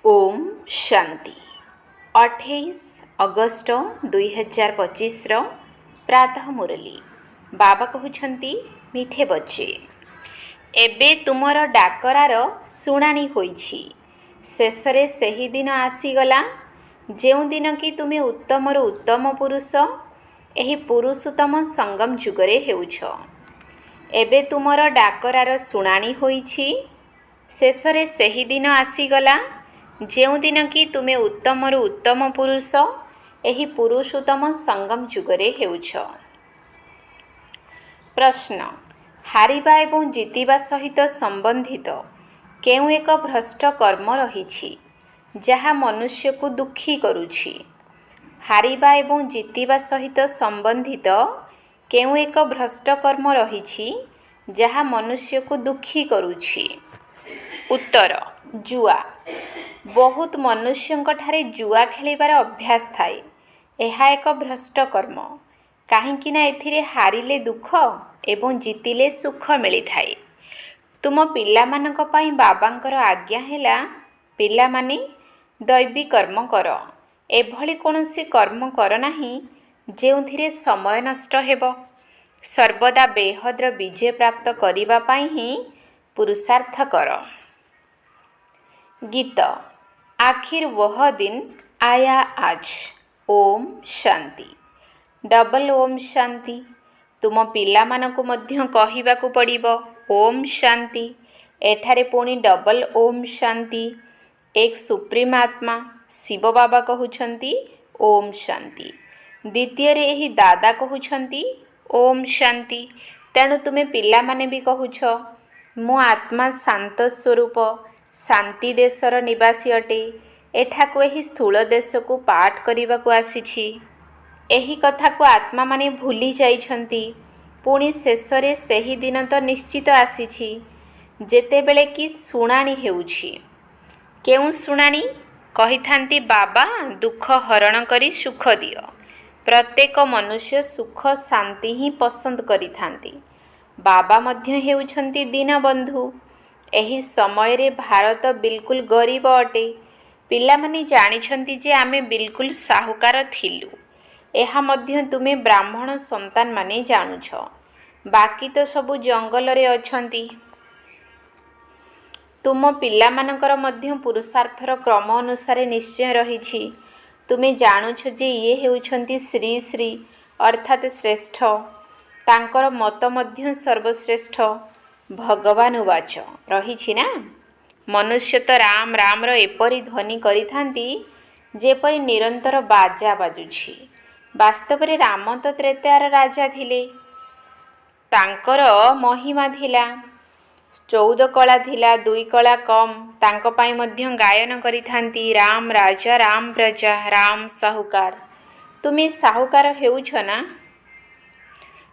Om Shanti 28 August 2025 प्रातः मुरली बाबा कहउछंती मिठे बच्चे एबे तुमर डाकरार शुणाणी होईछि। शेषरे सही दिन आसीगला जेउ दिन कि तुमे उत्तमर उत्तम पुरुष एही पुरुषोत्तम संगम जुगरे हेउछ। एबे तुमर डाकरार शुणाणी होईछि। शेषरे सही दिन आसीगला जेउ दिन कि तुमे उत्तमर उत्तम पुरुष एही पुरुषोत्तम संगम जुगरे हेउछ। प्रश्न हारिबा एवं जीतिबा सहित संबंधित केउ एक भ्रष्ट कर्म रहिछि जहा मनुष्य को दुखी करुछि। हारिबा एवं जीतिबा सहित संबंधित केउ एक भ्रष्ट कर्म रहिछि जहा मनुष्य को दुखी करुछि। उत्तर जुआ। बहुत मनुष्यंक ठारे जुआ खेलिबार अभ्यास थाए। एहा एक भ्रष्ट कर्म काहेकि ना एथिरे हारिले दुख एवं जीतिले सुख मिली थाए। तुम पिलामानक पई बाबांकर आज्ञा हेला पिला माने दैवी कर्म कर। एभली कोनोसी कर्म कर नाही जेउथिरे समय नष्ट हेबो। सर्वदा बेहद्र विजय प्राप्त करिबा पई ही पुरुषार्थ कर। गीत आखिर वह दिन आया आज। ओम शांति। डबल ओम शांति। तुम पिला मानकु मध्य कहिबाकु पड़िबो ओम शांति। एठारे पुणी डबल ओम शांति। एक सुप्रीम आत्मा शिव बाबा कहउछंती ओम शांति। द्वितीय रे एही दादा कहउछंती ओम शांति। तेणु तुमे पिला माने भी कहउछ मु आत्मा शांत स्वरूप शांति देशर निवासी अटे। एठाकु एही स्थूल देश को पाठ करिबा को आसीछि। एही कथा को आत्मा माने भूली जाइछंती। पुणी शेषरे सही दिन तो निश्चित आसीछि जेतेबेले कि शुणाणी हेउछि। केउ शुणाणी कहिथांती बाबा दुख हरण करी सुख दियो। प्रत्येक मनुष्य सुख शांति ही पसंद करिथांती। बाबा मध्य हेउछंती दीनबंधु। एही समय रे भारत बिल्कुल गरीब अटे। पिला माने जानिछंती जे आमे बिल्कुल साहुकार थिलु। एहा मध्य तुमे ब्राह्मण संतान माने जानुछ। बाकी तो सबु जंगल रे अछंती। तुम पिला मानकर मध्य पुरुषार्थर क्रम अनुसार निश्चय रहिछि। तुमे जानुछ जे ये हेउछंती श्री श्री अर्थात श्रेष्ठ। तांकर मत मध्य सर्वश्रेष्ठ। भगवान उवाच रहिछि ना। मनुष्य तो राम राम रो एपरी ध्वनि करिथांती जेपरी निरंतर बाजा बाजुछि। वास्तव रे राम तो त्रेतार राजा थिले। तांकर महिमा थिला 14 कला थिला 2 कला कम। तांको पाई मध्य गायन करिथांती राम राजा राम प्रजा राम साहुकार। तुमे साहुकार हेउछ ना।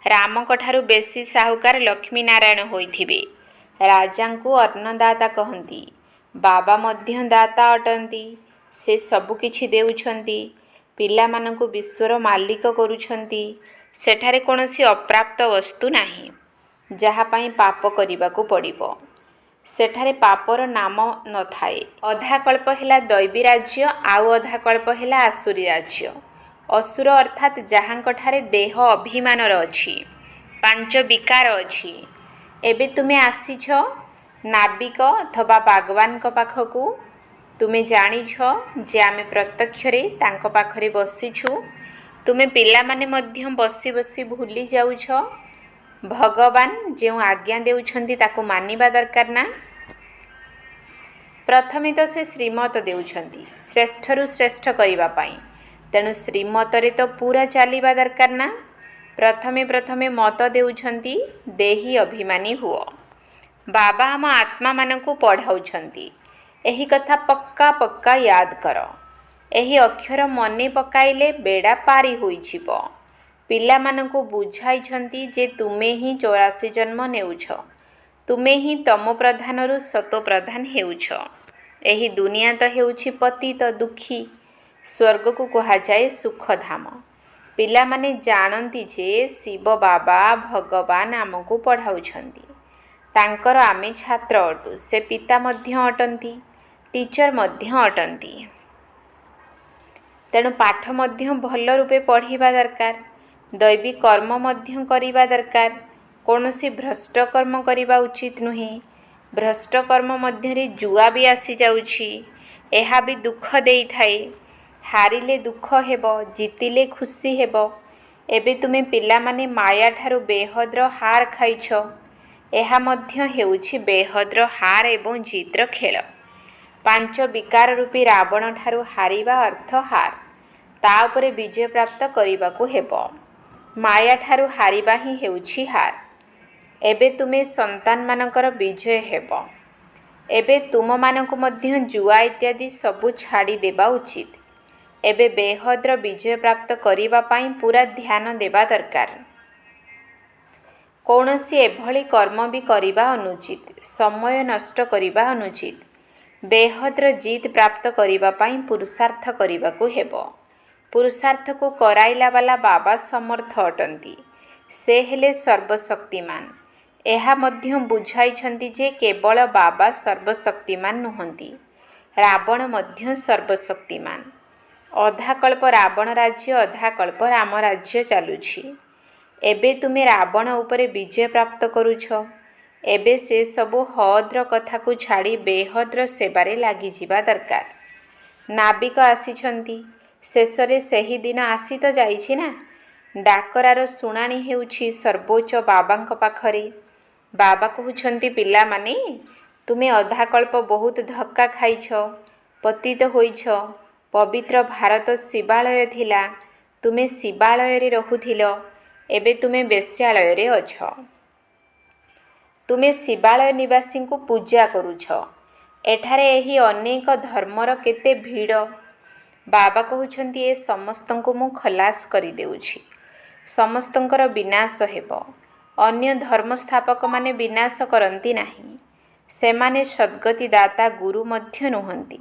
राम कठारु बेसी साहुकार लक्ष्मी नारायण होइथिबे। राजांकु अन्नदाता कहंती। बाबा मध्य दाता अटंती। से सबु किछि देउछंती। पिला मानकु विश्वर मालिक करूछंती। सेठारे कोनोसी अप्राप्त वस्तु नाही जहा पई पाप करिबाकु पड़िबो। सेठारे पापर नाम न थाए। अधा कल्प हेला दैवी राज्य आउ अधा कल्प हेला आसुरी राज्य। असुर अर्थात जहांक ठारे देह अभिमानर अछि 5 विकार अछि। एबे तुमे आसीछ नाबिक अथवा भगवान को पाखकु। तुमे जानिछ जे आमे प्रत्यक्ष रे तांको पाखरे बसिछु। तुमे पिला माने मध्य बसी बसी भूली जाउछ भगवान जेउ आज्ञा देउछंती ताकु मानिबा दरकार ना। प्रथमे तो से श्रीमत देउछंती श्रेष्ठरु श्रेष्ठ करिबा पई। तेणु श्रीमत रे तो पूरा चलिबा दरकार ना। प्रथमे प्रथमे मत देउछंती देही अभिमानी हुओ। बाबा हम आत्मा मानकु पढ़ाउछंती। एही कथा पक्का पक्का याद कर। एही अक्षर मने पकाइले बेड़ा पारी होई छिबो। पिला मानकु बुझाइछंती जे तुमे ही 84 जन्म नेउछ। तुमे ही तम प्रधानरु सतो प्रधान हेउछ। एही दुनिया तो हेउछि पतित दुखी। स्वर्ग को कहा जाए सुखधाम। पिला माने जानती जे शिव बाबा भगवान आमको पढ़ाउछंती। तांकर आमे छात्र अटु। से पिता मध्य अटंती। टीचर मध्य अटंती। तेणु पाठ मध्य भल रूपे पढ़िबा दरकार, दैवी कर्म मध्य करिबा दरकार। कौनसी भ्रष्ट कर्म करिबा उचित नुहे। भ्रष्ट कर्म मध्य जुआ भी आसी जाउछि, एहा भी दुख देई थाए। हारिले दुख हेब, जितिले खुशी हेब। एबे तुमे पिला माने माया ठारू बेहद्र हार खाइछ। एहा मध्य हेउछि बेहद्र हार एवं जीतर खेल। पांच विकार रूपी रावण ठारू हारिबा अर्थ हार, ता उपरे विजय प्राप्त करिबाकू हेब। माया ठारू हारिबा ही हेउछि हार। एबे तुमे संतान मानकर विजय हेब। एबे तुम मानकु मध्य जुआ इत्यादि सबु छाड़ी देबा उचित। एबे बेहद्र विजय प्राप्त करिबा पाई पूरा ध्यान देबा दरकार। कौनसी एभली कर्म भी करिबा अनुचित, समय नष्ट करिबा अनुचित। बेहद्र जीत प्राप्त करिबा पाई पुरुषार्थ करिबाकू हेब। पुरुषार्थ को कराइला वाला बाबा समर्थ अटंती। से हेले सर्वशक्तिमान। एहा मध्य बुझाइछंती जे केवल बाबा सर्वशक्तिमान नुहंती, रावण मध्य सर्वशक्तिमान। अधा कल्प रावण राज्य, अधा कल्प राम राज्य चालुछि। एबे तुमे रावण उपरे विजय प्राप्त करुछ। एबे से सबु हद्र कथा को छाड़ी बेहद्र सेवारे लागि जिबा दरकार। नाविक आसीछंती, शेषरे सही दिन आसी तो जाइछि ना। डाकरार शुणाणी हेउछि सर्वोच्च बाबांक पाखरे। बाबा कहउछंती, पिला माने तुमे अधा कल्प बहुत धक्का खाइछ, पतित होइछ। पवित्र भारत शिवालय थिला, तुमे शिवालय रे रहुथिल। एबे तुमे बेश्यालय रे अछ। तुमे शिवालय निवासी को पूजा करुछ। एठारे एही अनेक धर्मर केते भीड़। बाबा कहउछंती, ए समस्तंको मु खलास करि देउछि। समस्तंकर विनाश हेब। अन्य धर्म स्थापक माने विनाश करंती नाही। सेमाने सद्गति दाता गुरु मध्य नुहंती।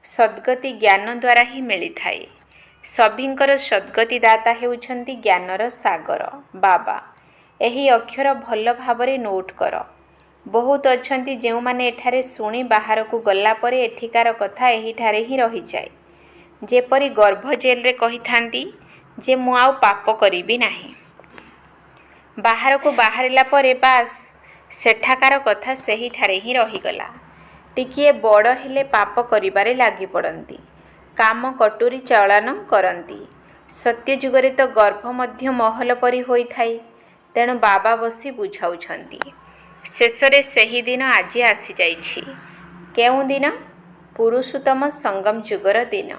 सद्गति ज्ञान द्वारा ही मिली थाए। सभिंकर सद्गति दाता हेउछंती ज्ञानर सागर बाबा। एही अक्षर भल भाबरे नोट कर। बहुत अछंती जेउ माने एठारे सुनी बाहर को गला परे एठिकार कथा एहिठारे ही रही जाए। जेपरि गर्भ जेल रे कहि थांती जे मु आउ पाप करिबी नाही। बाहर को बाहरिला परे बास सेठाकार कथा सही ठारे ही रहीगला। टिकिए बड़ हेले पाप करिबारे लागि पड़ंती, काम कटोरी चलन करंती। सत्य जुगरे तो गर्भ मध्य महल परि होई थाए। तेणु बाबा बसी बुझाउछंती। शेषरे सही दिन आज आसी जाइछि। केउ दिन? पुरुषोत्तम संगम जुगर दिन,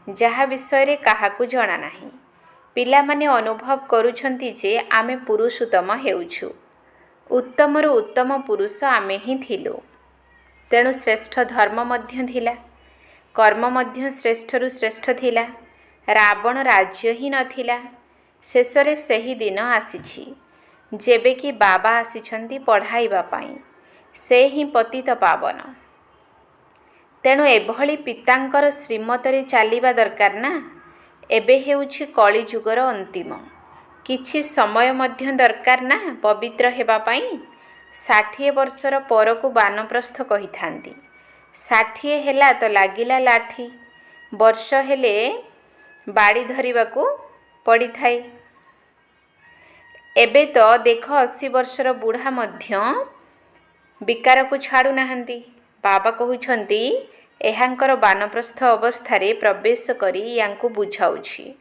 जहा विषय रे काहाकू जणा नाही। पिला माने अनुभव करुछंती जे आमे पुरुषोत्तम हेउछु। उत्तमरु उत्तम पुरुष आमे ही थिलु। तेणु श्रेष्ठ धर्म मध्य थिला, कर्म मध्य श्रेष्ठरु श्रेष्ठ थिला। रावण राज्य ही नथिला। शेषरे सही दिन आसीछि जेबे कि बाबा आसीछंती पढ़ाइबा पाई। से ही पतित पावन। तेणु एभली पितांकर श्रीमतरे चालिबा दरकार ना। एबे हेउछि कली जुगर अंतिम। किछि समय मध्य दरकार ना पवित्र हेबा पाई। 60 वर्षर परकु बानप्रस्थ कहि थांती। 60 हेला तो लागिला लाठी, वर्ष हेले बाड़ी धरिबाकू पड़ी थाए। एबे तो देख 80 वर्षर बुढ़ा मध्य विकार को छाड़ू नाहंती। बाबा कहउछंती, एहांकर बानप्रस्थ अवस्थारे प्रवेश करी यांकू बुझाउछि।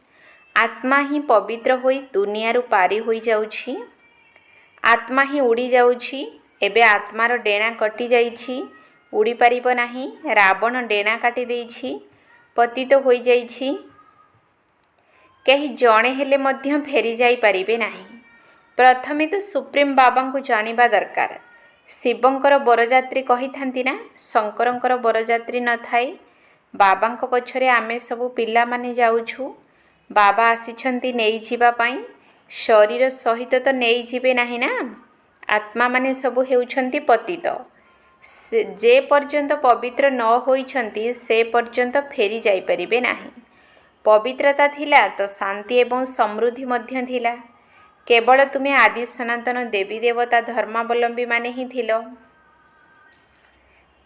आत्मा ही पवित्र होई दुनियारू पारी होई जाउछि। आत्मा ही उड़ी जाउछि। एबे आत्मार डेणा कटि जाइछि, उड़ी पारिबो नाही। रावण डेणा काटी देइछि, पतित होई जाइछि। केही जणे हेले मध्य फेरी जाई पारिबे नाही। प्रथमे तो सुप्रीम बाबा को जानिबा दरकार। शिवंकर बरजात्री कही थांती ना, शंकरंकर बरजात्री न थाए। बाबांक पछरे आमे सबु पिला माने जाउछु। बाबा आसीछंती नेई जिबा पाई। शरीर सहित तो नेई जिबे नाही ना। आत्मा माने सबु हेउछंती पतित। जे पर्यंत पवित्र न होइछंती से पर्यंत फेरी जाई परिबे नाही। पवित्रता थिला तो शांति एवं समृद्धि मध्य थिला। केवल तुमे आदि सनातन देवी देवता धर्मावलंबी माने ही थिलो।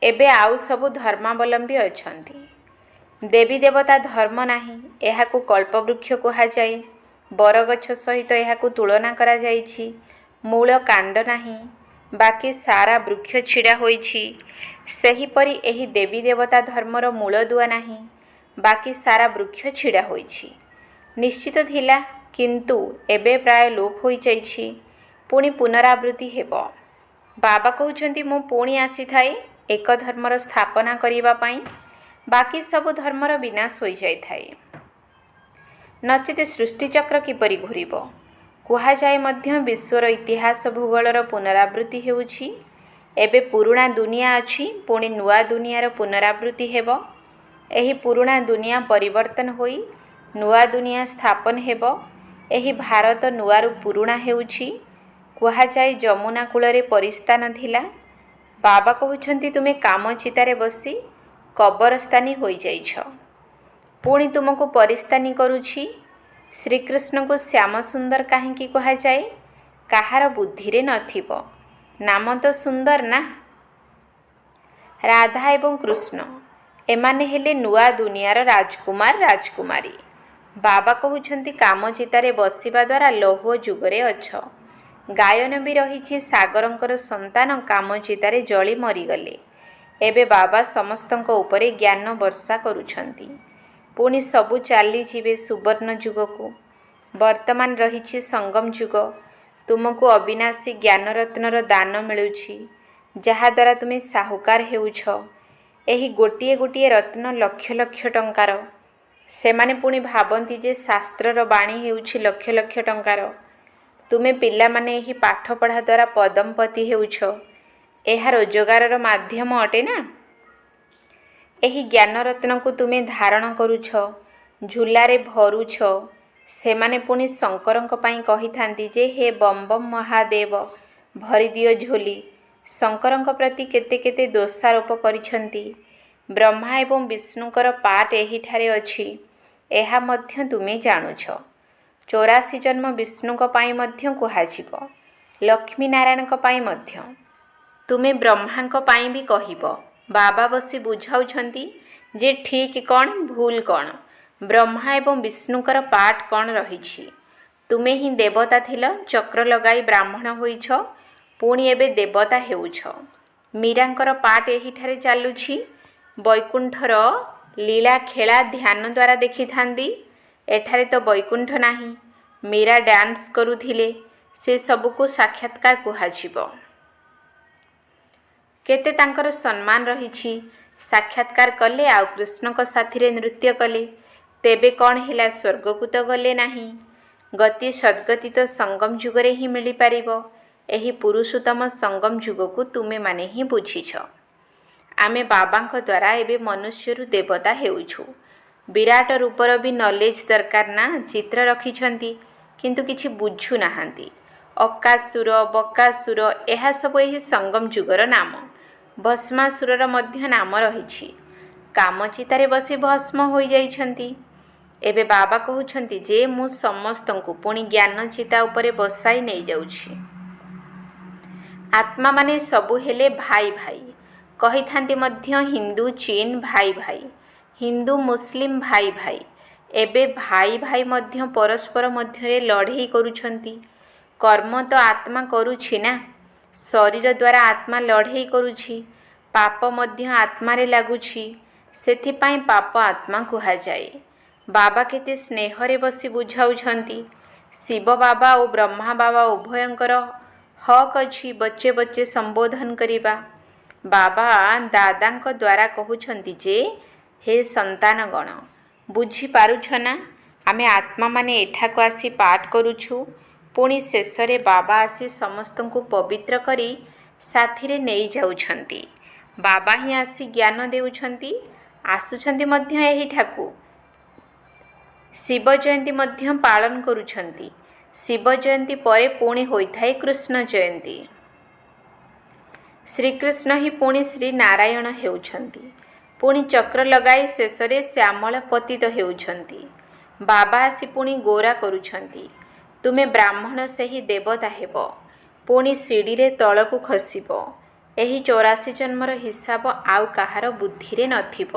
ଏବେ ଆଉ ସବୁ ଧର୍ମାବଲମ୍ବୀ ଅଛନ୍ତି। ଦେବୀ ଦେବତା ଧର୍ମ ନାହିଁ, ଏହାକୁ କଳ୍ପବୃକ୍ଷ କୁହାଯାଏ। ବରଗଛ ସହିତ ଏହାକୁ ତୁଳନା କରାଯାଇଛି। ମୂଳ କାଣ୍ଡ ନାହିଁ, ବାକି ସାରା ବୃକ୍ଷ ଛିଡ଼ା ହୋଇଛି। ସେହିପରି ଏହି ଦେବୀ ଦେବତା ଧର୍ମର ମୂଳଦୁଆ ନାହିଁ, ବାକି ସାରା ବୃକ୍ଷ ଛିଡ଼ା ହୋଇଛି। ନିଶ୍ଚିତ ଥିଲା, କିନ୍ତୁ ଏବେ ପ୍ରାୟ ଲୋପ ହୋଇଯାଇଛି। ପୁଣି ପୁନରାବୃତ୍ତି ହେବ। ବାବା କହୁଛନ୍ତି, ମୁଁ ପୁଣି ଆସିଥାଏ ଏକ ଧର୍ମର ସ୍ଥାପନା କରିବା ପାଇଁ। ବାକି ସବୁ ଧର୍ମର ବିନାଶ ହୋଇଯାଇଥାଏ। ନଚେତ ସୃଷ୍ଟିଚକ୍ର କିପରି ଘୂରିବ? କୁହାଯାଏ ମଧ୍ୟ ବିଶ୍ୱର ଇତିହାସ ଭୂଗୋଳର ପୁନରାବୃତ୍ତି ହେଉଛି। ଏବେ ପୁରୁଣା ଦୁନିଆ ଅଛି, ପୁଣି ନୂଆ ଦୁନିଆର ପୁନରାବୃତ୍ତି ହେବ। ଏହି ପୁରୁଣା ଦୁନିଆ ପରିବର୍ତ୍ତନ ହୋଇ ନୂଆ ଦୁନିଆ ସ୍ଥାପନ ହେବ। ଏହି ଭାରତ ନୂଆରୁ ପୁରୁଣା ହେଉଛି। କୁହାଯାଏ ଯମୁନା କୂଳରେ ପରିସ୍ଥାନ ଥିଲା। ବାବା କହୁଛନ୍ତି, ତୁମେ କାମଚିତାରେ ବସି କବରସ୍ଥାନୀ ହୋଇଯାଇଛ। ପୁଣି ତୁମକୁ ପରିସ୍ଥାନୀ କରୁଛି। ଶ୍ରୀକୃଷ୍ଣଙ୍କୁ ଶ୍ୟାମସୁନ୍ଦର କାହିଁକି କୁହାଯାଏ? କାହାର ବୁଦ୍ଧିରେ ନଥିବ। ନାମ ତ ସୁନ୍ଦର ନା? ରାଧା ଏବଂ କୃଷ୍ଣ, ଏମାନେ ହେଲେ ନୂଆ ଦୁନିଆର ରାଜକୁମାର ରାଜକୁମାରୀ। ବାବା କହୁଛନ୍ତି, କାମଚିତାରେ ବସିବା ଦ୍ୱାରା ଲୌହ ଯୁଗରେ ଅଛ। ଗାୟନ ବି ରହିଛି, ସାଗରଙ୍କର ସନ୍ତାନ କାମଚିତାରେ ଜଳି ମରିଗଲେ। ଏବେ ବାବା ସମସ୍ତଙ୍କ ଉପରେ ଜ୍ଞାନ ବର୍ଷା କରୁଛନ୍ତି। ପୁଣି ସବୁ ଚାଲିଯିବେ ସୁବର୍ଣ୍ଣ ଯୁଗକୁ। ବର୍ତ୍ତମାନ ରହିଛି ସଙ୍ଗମ ଯୁଗ। ତୁମକୁ ଅବିନାଶୀ ଜ୍ଞାନରତ୍ନର ଦାନ ମିଳୁଛି, ଯାହାଦ୍ୱାରା ତୁମେ ସାହୁକାର ହେଉଛ। ଏହି ଗୋଟିଏ ଗୋଟିଏ ରତ୍ନ ଲକ୍ଷ ଲକ୍ଷ ଟଙ୍କାର। ସେମାନେ ପୁଣି ଭାବନ୍ତି ଯେ ଶାସ୍ତ୍ରର ବାଣୀ ହେଉଛି ଲକ୍ଷ ଲକ୍ଷ ଟଙ୍କାର। ତୁମେ ପିଲାମାନେ ଏହି ପାଠପଢ଼ା ଦ୍ୱାରା ପଦମପତି ହେଉଛ। ଏହା ରୋଜଗାରର ମାଧ୍ୟମ ଅଟେ ନା? ଏହି ଜ୍ଞାନରତ୍ନକୁ ତୁମେ ଧାରଣ କରୁଛ, ଝୁଲାରେ ଭରୁଛ। ସେମାନେ ପୁଣି ଶଙ୍କରଙ୍କ ପାଇଁ କହିଥାନ୍ତି ଯେ, ହେ ବମ୍ ବମ୍ ମହାଦେବ, ଭରିଦିଅ ଝୋଲି। ଶଙ୍କରଙ୍କ ପ୍ରତି କେତେ କେତେ ଦୋଷାରୋପ କରିଛନ୍ତି। ବ୍ରହ୍ମା ଏବଂ ବିଷ୍ଣୁଙ୍କର ପାର୍ଟ ଏହିଠାରେ ଅଛି, ଏହା ମଧ୍ୟ ତୁମେ ଜାଣୁଛ। 84 ଜନ୍ମ ବିଷ୍ଣୁଙ୍କ ପାଇଁ ମଧ୍ୟ କୁହାଯିବ, ଲକ୍ଷ୍ମୀ ନାରାୟଣଙ୍କ ପାଇଁ ମଧ୍ୟ। ତୁମେ ବ୍ରହ୍ମାଙ୍କ ପାଇଁ ବି କହିବ। ବାବା ବସି ବୁଝାଉଛନ୍ତି ଯେ ଠିକ୍ କ'ଣ ଭୁଲ କ'ଣ, ବ୍ରହ୍ମା ଏବଂ ବିଷ୍ଣୁଙ୍କର ପାର୍ଟ କ'ଣ ରହିଛି। ତୁମେ ହିଁ ଦେବତା ଥିଲ, ଚକ୍ର ଲଗାଇ ବ୍ରାହ୍ମଣ ହୋଇଛ, ପୁଣି ଏବେ ଦେବତା ହେଉଛ। ମୀରାଙ୍କର ପାର୍ଟ ଏହିଠାରେ ଚାଲୁଛି। ବୈକୁଣ୍ଠର ଲୀଳା ଖେଳା ଧ୍ୟାନ ଦ୍ୱାରା ଦେଖିଥାନ୍ତି। ଏଠାରେ ତ ବୈକୁଣ୍ଠ ନାହିଁ। ମୀରା ଡ୍ୟାନ୍ସ କରୁଥିଲେ, ସେ ସବୁକୁ ସାକ୍ଷାତକାର କୁହାଯିବ। କେତେ ତାଙ୍କର ସମ୍ମାନ ରହିଛି। ସାକ୍ଷାତକାର କଲେ, ଆଉ କୃଷ୍ଣଙ୍କ ସାଥିରେ ନୃତ୍ୟ କଲେ। ତେବେ କ'ଣ ହେଲା? ସ୍ୱର୍ଗକୁ ତ ଗଲେ ନାହିଁ। ଗତି ସଦ୍ଗତି ତ ସଙ୍ଗମ ଯୁଗରେ ହିଁ ମିଳିପାରିବ। ଏହି ପୁରୁଷୋତ୍ତମ ସଙ୍ଗମ ଯୁଗକୁ ତୁମେମାନେ ହିଁ ବୁଝିଛ। ଆମେ ବାବାଙ୍କ ଦ୍ୱାରା ଏବେ ମନୁଷ୍ୟରୁ ଦେବତା ହେଉଛୁ। ବିରାଟ ରୂପର ବି ନଲେଜ ଦରକାର ନା? ଚିତ୍ର ରଖିଛନ୍ତି, କିନ୍ତୁ କିଛି ବୁଝୁନାହାନ୍ତି। ଅକାସୁର, ବକାସୁର, ଏହା ସବୁ ଏହି ସଙ୍ଗମ ଯୁଗର ନାମ। ଭସ୍ମାସୁରର ମଧ୍ୟ ନାମ ରହିଛି। କାମଚିତାରେ ବସି ଭସ୍ମ ହୋଇଯାଇଛନ୍ତି। ଏବେ ବାବା କହୁଛନ୍ତି ଯେ, ମୁଁ ସମସ୍ତଙ୍କୁ ପୁଣି ଜ୍ଞାନ ଚିତା ଉପରେ ବସାଇ ନେଇଯାଉଛି। ଆତ୍ମାମାନେ ସବୁ ହେଲେ ଭାଇ ଭାଇ। କହିଥାନ୍ତି ମଧ୍ୟ ହିନ୍ଦୁ ଚୀନ ଭାଇ ଭାଇ, ହିନ୍ଦୁ ମୁସଲିମ ଭାଇ ଭାଇ। ଏବେ ଭାଇ ଭାଇ ମଧ୍ୟ ପରସ୍ପର ମଧ୍ୟରେ ଲଢ଼େଇ କରୁଛନ୍ତି। କର୍ମ ତ ଆତ୍ମା କରୁଛି ନା? ଶରୀର ଦ୍ୱାରା ଆତ୍ମା ଲଢ଼େଇ କରୁଛି। ପାପ ମଧ୍ୟ ଆତ୍ମାରେ ଲାଗୁଛି। ସେଥିପାଇଁ ପାପ ଆତ୍ମା କୁହାଯାଏ। ବାବା କେତେ ସ୍ନେହରେ ବସି ବୁଝାଉଛନ୍ତି। ଶିବ ବାବା ଓ ବ୍ରହ୍ମା ବାବା ଉଭୟଙ୍କର ହକ୍ ଅଛି ବଚ୍ଚେ ବଚ୍ଚେ ସମ୍ବୋଧନ କରିବା। ବାବା ଦାଦାଙ୍କ ଦ୍ୱାରା କହୁଛନ୍ତି ଯେ, ହେ ସନ୍ତାନଗଣ, ବୁଝିପାରୁଛ ନା? ଆମେ ଆତ୍ମାମାନେ ଏଠାକୁ ଆସି ପାଠ କରୁଛୁ। ପୁଣି ଶେଷରେ ବାବା ଆସି ସମସ୍ତଙ୍କୁ ପବିତ୍ର କରି ସାଥିରେ ନେଇଯାଉଛନ୍ତି। ବାବା ହିଁ ଆସି ଜ୍ଞାନ ଦେଉଛନ୍ତି। ଆସୁଛନ୍ତି ମଧ୍ୟ ଏହିଠାକୁ। ଶିବ ଜୟନ୍ତୀ ମଧ୍ୟ ପାଳନ କରୁଛନ୍ତି। ଶିବ ଜୟନ୍ତୀ ପରେ ପୁଣି ହୋଇଥାଏ କୃଷ୍ଣ ଜୟନ୍ତୀ। ଶ୍ରୀକୃଷ୍ଣ ହିଁ ପୁଣି ଶ୍ରୀ ନାରାୟଣ ହେଉଛନ୍ତି। ପୁଣି ଚକ୍ର ଲଗାଇ ଶେଷରେ ଶ୍ୟାମଳ ପତିତ ହେଉଛନ୍ତି। ବାବା ଆସି ପୁଣି ଗୋରା କରୁଛନ୍ତି। ତୁମେ ବ୍ରାହ୍ମଣ ସେହି ଦେବତା ହେବ। ପୁଣି ସିଡ଼ିରେ ତଳକୁ ଖସିବ। ଏହି 84 ଜନ୍ମର ହିସାବ ଆଉ କାହାର ବୁଦ୍ଧିରେ ନଥିବ।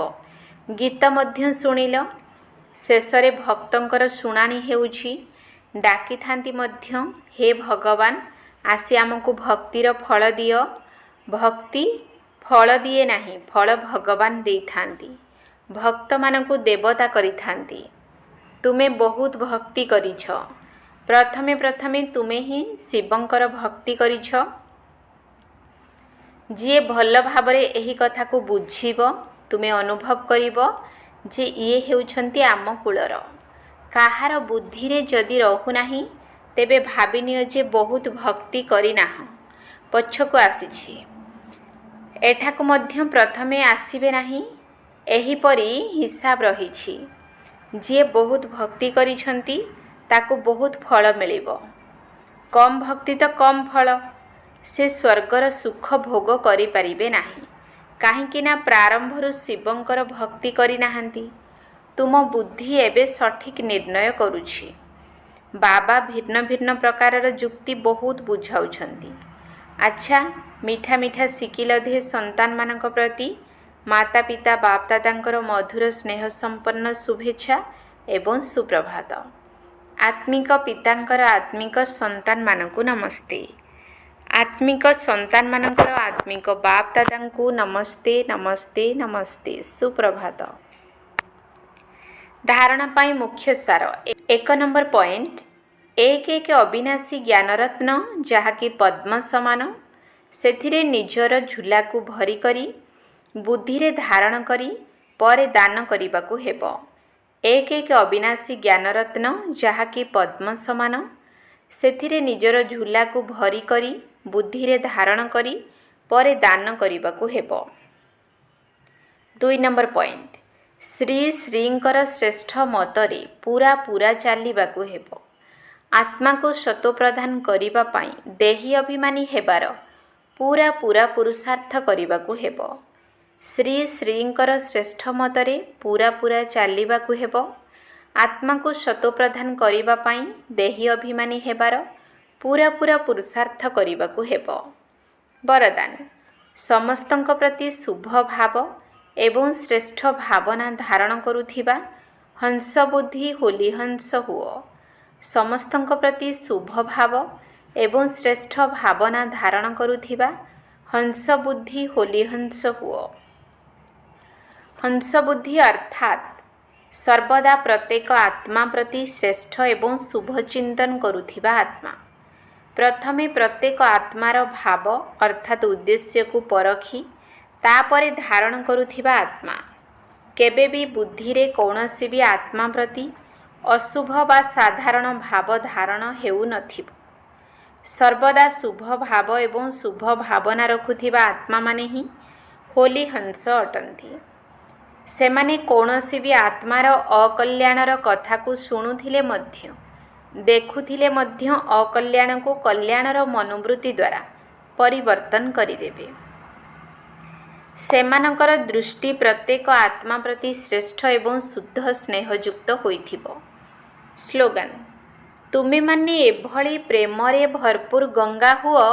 ଗୀତ ମଧ୍ୟ ଶୁଣିଲ। ଶେଷରେ ଭକ୍ତଙ୍କର ଶୁଣାଣି ହେଉଛି। ଡାକିଥାନ୍ତି ମଧ୍ୟ, ହେ ଭଗବାନ, ଆସି ଆମକୁ ଭକ୍ତିର ଫଳ ଦିଅ। ଭକ୍ତି ଫଳ ଦିଏ ନାହିଁ, ଫଳ ଭଗବାନ ଦେଇଥାନ୍ତି। ଭକ୍ତମାନଙ୍କୁ ଦେବତା କରିଥାନ୍ତି। ତୁମେ ବହୁତ ଭକ୍ତି କରିଛ। ପ୍ରଥମେ ତୁମେ ହିଁ ଶିବଙ୍କର ଭକ୍ତି କରିଛ। ଯିଏ ଭଲ ଭାବରେ ଏହି କଥାକୁ ବୁଝିବ, ତୁମେ ଅନୁଭବ କରିବ ଯେ ଇଏ ହେଉଛନ୍ତି ଆମ କୁଳର। କାହାର ବୁଦ୍ଧିରେ ଯଦି ରହୁନାହିଁ, ତେବେ ଭାବିନିଅ ଯେ ବହୁତ ଭକ୍ତି କରିନାହଁ। ପଛକୁ ଆସିଛି। ଏଠାକୁ ମଧ୍ୟ ପ୍ରଥମେ ଆସିବେ ନାହିଁ। ଏହିପରି ହିସାବ ରହିଛି। ଯିଏ ବହୁତ ଭକ୍ତି କରିଛନ୍ତି, ତାକୁ ବହୁତ ଫଳ ମିଳିବ। କମ୍ ଭକ୍ତି ତ କମ୍ ଫଳ। ସେ ସ୍ୱର୍ଗର ସୁଖ ଭୋଗ କରିପାରିବେ ନାହିଁ। କାହିଁକି ନା ପ୍ରାରମ୍ଭରୁ ଶିବଙ୍କର ଭକ୍ତି କରିନାହାନ୍ତି। ତୁମ ବୁଦ୍ଧି ଏବେ ସଠିକ୍ ନିର୍ଣ୍ଣୟ କରୁଛି। ବାବା ଭିନ୍ନ ଭିନ୍ନ ପ୍ରକାରର ଯୁକ୍ତି ବହୁତ ବୁଝାଉଛନ୍ତି। ଆଚ୍ଛା, ମିଠା ମିଠା ଶିକିଲଧେ ସନ୍ତାନମାନଙ୍କ ପ୍ରତି ମାତା ପିତା ବାପ ଦାଦାଙ୍କର ମଧୁର ସ୍ନେହ ସମ୍ପନ୍ନ ଶୁଭେଚ୍ଛା ଏବଂ ସୁପ୍ରଭାତ। ଆତ୍ମିକ ପିତାଙ୍କର ଆତ୍ମିକ ସନ୍ତାନମାନଙ୍କୁ ନମସ୍ତେ। ଆତ୍ମିକ ସନ୍ତାନମାନଙ୍କର ଆତ୍ମିକ ବାପ ଦାଦାଙ୍କୁ ନମସ୍ତେ ନମସ୍ତେ ନମସ୍ତେ, ସୁପ୍ରଭାତ। ଧାରଣା ପାଇଁ ମୁଖ୍ୟ ସାର। 1 ନମ୍ବର ପଏଣ୍ଟ, ଏକ ଅବିନାଶୀ ଜ୍ଞାନରତ୍ନ ଯାହାକି ପଦ୍ମ ସମାନ, ସେଥିରେ ନିଜର ଝୁଲାକୁ ଭରି କରି ବୁଦ୍ଧିରେ ଧାରଣ କରି ପରେ ଦାନ କରିବାକୁ ହେବ। ଏକ ଅବିନାଶୀ ଜ୍ଞାନରତ୍ନ ଯାହାକି ପଦ୍ମ ସମାନ, ସେଥିରେ ନିଜର ଝୁଲାକୁ ଭରି କରି ବୁଦ୍ଧିରେ ଧାରଣ କରି ପରେ ଦାନ କରିବାକୁ ହେବ। 2 ନମ୍ବର ପଏଣ୍ଟ, ଶ୍ରୀ ଶ୍ରୀଙ୍କର ଶ୍ରେଷ୍ଠ ମତରେ ପୁରା ଚାଲିବାକୁ ହେବ। ଆତ୍ମାକୁ ସତ୍ତ୍ୱପ୍ରଦାନ କରିବା ପାଇଁ ଦେହୀ ଅଭିମାନୀ ହେବାର ପୁରା ପୁରୁଷାର୍ଥ କରିବାକୁ ହେବ। ଶ୍ରୀ ଶ୍ରୀଙ୍କର ଶ୍ରେଷ୍ଠ ମତରେ ପୁରା ଚାଲିବାକୁ ହେବ। ଆତ୍ମାକୁ ସତ୍ତ୍ୱପ୍ରଦାନ କରିବା ପାଇଁ ଦେହୀ ଅଭିମାନୀ ହେବାର ପୁରା ପୁରୁଷାର୍ଥ କରିବାକୁ ହେବ। ବରଦାନ, ସମସ୍ତଙ୍କ ପ୍ରତି ଶୁଭ ଭାବ ଏବଂ ଶ୍ରେଷ୍ଠ ଭାବନା ଧାରଣ କରୁଥିବା ହଂସ ବୁଦ୍ଧି ହୋଲି ହଂସ ହୁଅ। ସମସ୍ତଙ୍କ ପ୍ରତି ଶୁଭ ଭାବ ଏବଂ ଶ୍ରେଷ୍ଠ ଭାବନା ଧାରଣ କରୁଥିବା ହଂସ ବୁଦ୍ଧି ହୋଲି ହଂସ ହୁଅ। ହଂସ ବୁଦ୍ଧି ଅର୍ଥାତ୍ ସର୍ବଦା ପ୍ରତ୍ୟେକ ଆତ୍ମା ପ୍ରତି ଶ୍ରେଷ୍ଠ ଏବଂ ଶୁଭ ଚିନ୍ତନ କରୁଥିବା ଆତ୍ମା। ପ୍ରଥମେ ପ୍ରତ୍ୟେକ ଆତ୍ମାର ଭାବ ଅର୍ଥାତ୍ ଉଦ୍ଦେଶ୍ୟକୁ ପରଖି ତାପରେ ଧାରଣ କରୁଥିବା ଆତ୍ମା। କେବେ ବି ବୁଦ୍ଧିରେ କୌଣସି ବି ଆତ୍ମା ପ୍ରତି ଅଶୁଭ ବା ସାଧାରଣ ଭାବ ଧାରଣ ହେଉନଥିବ। ସର୍ବଦା ଶୁଭ ଭାବ ଏବଂ ଶୁଭ ଭାବନା ରଖୁଥିବା ଆତ୍ମାମାନେ ହିଁ ହୋଲି ହଂସ ଅଟନ୍ତି। ସେମାନେ କୌଣସି ବି ଆତ୍ମାର ଅକଲ୍ୟାଣର କଥାକୁ ଶୁଣୁଥିଲେ ମଧ୍ୟ, ଦେଖୁଥିଲେ ମଧ୍ୟ ଅକଲ୍ୟାଣକୁ କଲ୍ୟାଣର ମନୋବୃତ୍ତି ଦ୍ୱାରା ପରିବର୍ତ୍ତନ କରିଦେବେ। ସେମାନଙ୍କର ଦୃଷ୍ଟି ପ୍ରତ୍ୟେକ ଆତ୍ମା ପ୍ରତି ଶ୍ରେଷ୍ଠ ଏବଂ ଶୁଦ୍ଧ ସ୍ନେହଯୁକ୍ତ ହୋଇଥିବ। ସ୍ଲୋଗାନ, ତୁମେମାନେ ଏଭଳି ପ୍ରେମରେ ଭରପୁର ଗଙ୍ଗା ହୁଅ,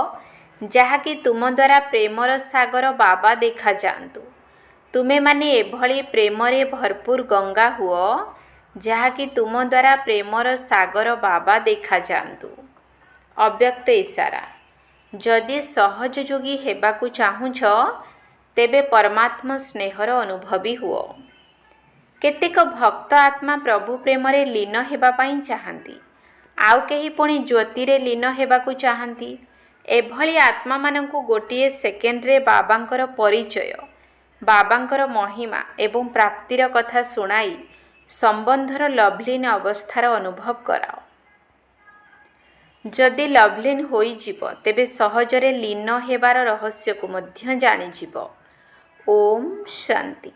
ଯାହାକି ତୁମ ଦ୍ୱାରା ପ୍ରେମର ସାଗର ବାବା ଦେଖାଯାଆନ୍ତୁ। ତୁମେମାନେ ଏଭଳି ପ୍ରେମରେ ଭରପୁର ଗଙ୍ଗା ହୁଅ, ଯାହାକି ତୁମ ଦ୍ୱାରା ପ୍ରେମର ସାଗର ବାବା ଦେଖାଯାଆନ୍ତୁ। ଅବ୍ୟକ୍ତ ଇଶାରା, ଯଦି ସହଜ ଯୋଗୀ ହେବାକୁ ଚାହୁଁଛ, ତେବେ ପରମାତ୍ମା ସ୍ନେହର ଅନୁଭବୀ ହୁଅ। କେତେକ ଭକ୍ତ ଆତ୍ମା ପ୍ରଭୁ ପ୍ରେମରେ ଲୀନ ହେବା ପାଇଁ ଚାହାନ୍ତି, ଆଉ କେହି ପୁଣି ଜ୍ୟୋତିରେ ଲୀନ ହେବାକୁ ଚାହାନ୍ତି। ଏଭଳି ଆତ୍ମାମାନଙ୍କୁ ଗୋଟିଏ ସେକେଣ୍ଡରେ ବାବାଙ୍କର ପରିଚୟ, ବାବାଙ୍କର ମହିମା ଏବଂ ପ୍ରାପ୍ତିର କଥା ଶୁଣାଇ ସମ୍ବନ୍ଧର ଲଭ୍ଲିନ୍ ଅବସ୍ଥାର ଅନୁଭବ କରାଅ। ଯଦି ଲଭ୍ଲିନ୍ ହୋଇଯିବ, ତେବେ ସହଜରେ ଲୀନ ହେବାର ରହସ୍ୟକୁ ମଧ୍ୟ ଜାଣିଯିବ। ଓମ୍ ଶାନ୍ତି।